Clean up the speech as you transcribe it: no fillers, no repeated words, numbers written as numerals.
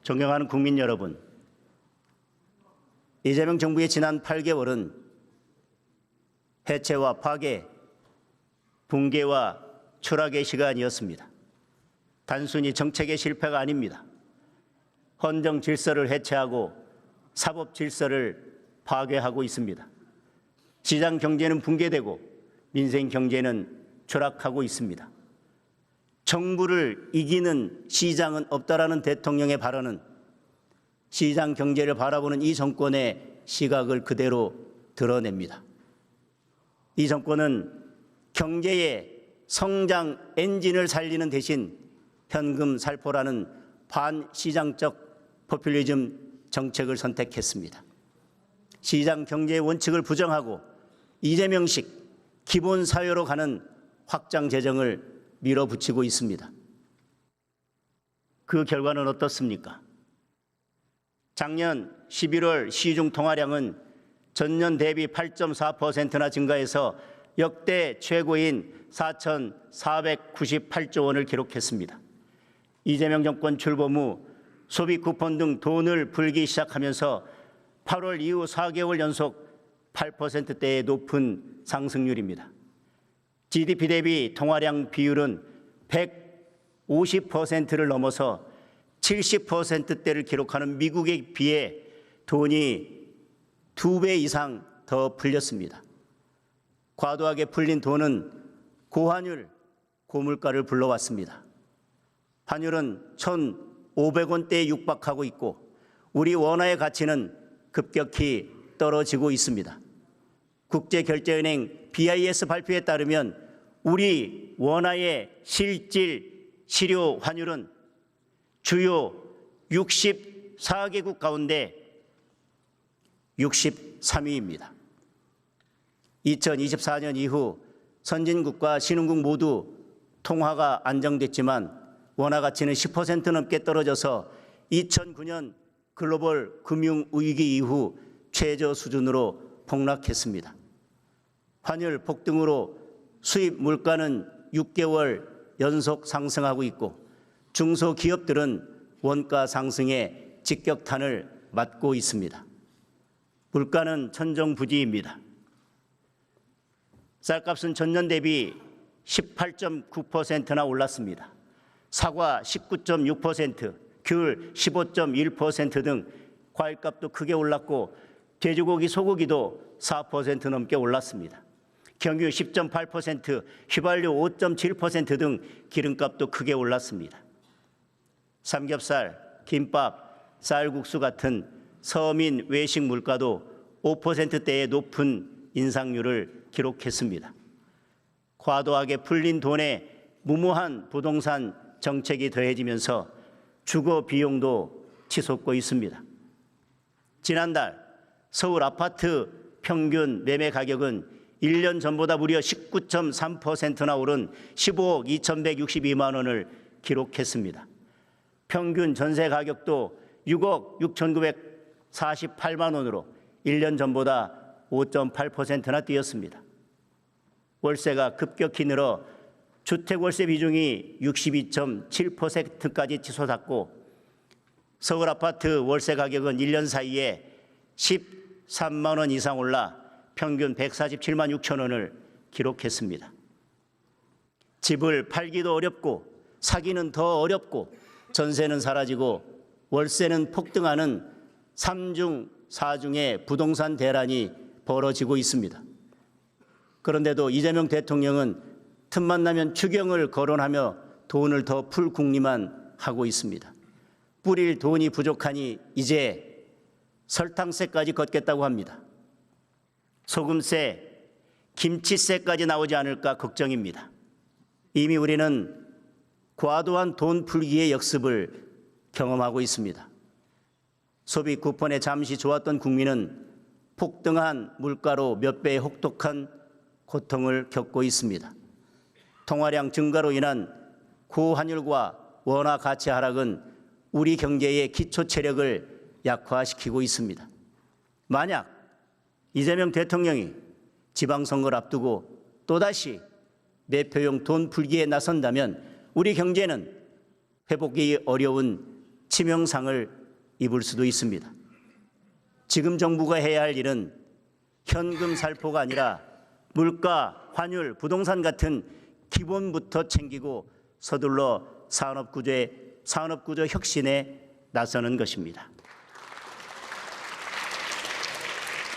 존경하는 국민 여러분, 이재명 정부의 지난 8개월은 해체와 파괴, 붕괴와 추락의 시간이었습니다. 단순히 정책의 실패가 아닙니다. 헌정 질서를 해체하고 사법 질서를 파괴하고 있습니다. 시장 경제는 붕괴되고 민생 경제는 추락하고 있습니다. 정부를 이기는 시장은 없다라는 대통령의 발언은 시장 경제를 바라보는 이 정권의 시각을 그대로 드러냅니다. 이 정권은 경제의 성장 엔진을 살리는 대신 현금 살포라는 반시장적 포퓰리즘 정책을 선택했습니다. 시장 경제의 원칙을 부정하고 이재명식 기본 사회로 가는 확장 재정을 밀어붙이고 있습니다. 그 결과는 어떻습니까? 작년 11월 시중 통화량은 전년 대비 8.4%나 증가해서 역대 최고인 4,498조 원을 기록했습니다. 이재명 정권 출범 후 소비 쿠폰 등 돈을 불기 시작하면서 8월 이후 4개월 연속 8%대의 높은 상승률입니다. GDP 대비 통화량 비율은 150%를 넘어서 70%대를 기록하는 미국에 비해 돈이 2배 이상 더 풀렸습니다. 과도하게 풀린 돈은 고환율, 고물가를 불러왔습니다. 환율은 1,500원대에 육박하고 있고 우리 원화의 가치는 급격히 떨어지고 있습니다. 국제결제은행 BIS 발표에 따르면 우리 원화의 실질 실효 환율은 주요 64개국 가운데 63위입니다. 2024년 이후 선진국과 신흥국 모두 통화가 안정됐지만 원화 가치는 10% 넘게 떨어져서 2009년 글로벌 금융위기 이후 최저 수준으로 폭락했습니다. 환율 폭등으로 수입 물가는 6개월 연속 상승하고 있고 중소기업들은 원가 상승에 직격탄을 맞고 있습니다. 물가는 천정부지입니다. 쌀값은 전년 대비 18.9%나 올랐습니다. 사과 19.6%, 귤 15.1% 등 과일값도 크게 올랐고 돼지고기, 소고기도 4% 넘게 올랐습니다. 경유 10.8%, 휘발유 5.7% 등 기름값도 크게 올랐습니다. 삼겹살, 김밥, 쌀국수 같은 서민 외식 물가도 5%대의 높은 인상률을 기록했습니다. 과도하게 풀린 돈에 무모한 부동산 정책이 더해지면서 주거 비용도 치솟고 있습니다. 지난달 서울 아파트 평균 매매 가격은 1년 전보다 무려 19.3%나 오른 15억 2,162만 원을 기록했습니다. 평균 전세 가격도 6억 6,948만 원으로 1년 전보다 5.8%나 뛰었습니다. 월세가 급격히 늘어 주택월세 비중이 62.7%까지 치솟았고 서울 아파트 월세 가격은 1년 사이에 13만 원 이상 올라 평균 147만 6천 원을 기록했습니다. 집을 팔기도 어렵고 사기는 더 어렵고 전세는 사라지고 월세는 폭등하는 3중 4중의 부동산 대란이 벌어지고 있습니다. 그런데도 이재명 대통령은 틈만 나면 추경을 거론하며 돈을 더 풀 궁리만 하고 있습니다. 뿌릴 돈이 부족하니 이제 설탕세까지 걷겠다고 합니다. 소금세, 김치세까지 나오지 않을까 걱정입니다. 이미 우리는 과도한 돈 풀기의 역습을 경험하고 있습니다. 소비 쿠폰에 잠시 좋았던 국민은 폭등한 물가로 몇 배의 혹독한 고통을 겪고 있습니다. 통화량 증가로 인한 고환율과 원화 가치 하락은 우리 경제의 기초 체력을 약화시키고 있습니다. 만약 이재명 대통령이 지방선거를 앞두고 또다시 매표용 돈 풀기에 나선다면 우리 경제는 회복이 어려운 치명상을 입을 수도 있습니다. 지금 정부가 해야 할 일은 현금 살포가 아니라 물가, 환율, 부동산 같은 기본부터 챙기고 서둘러 산업구조 혁신에 나서는 것입니다.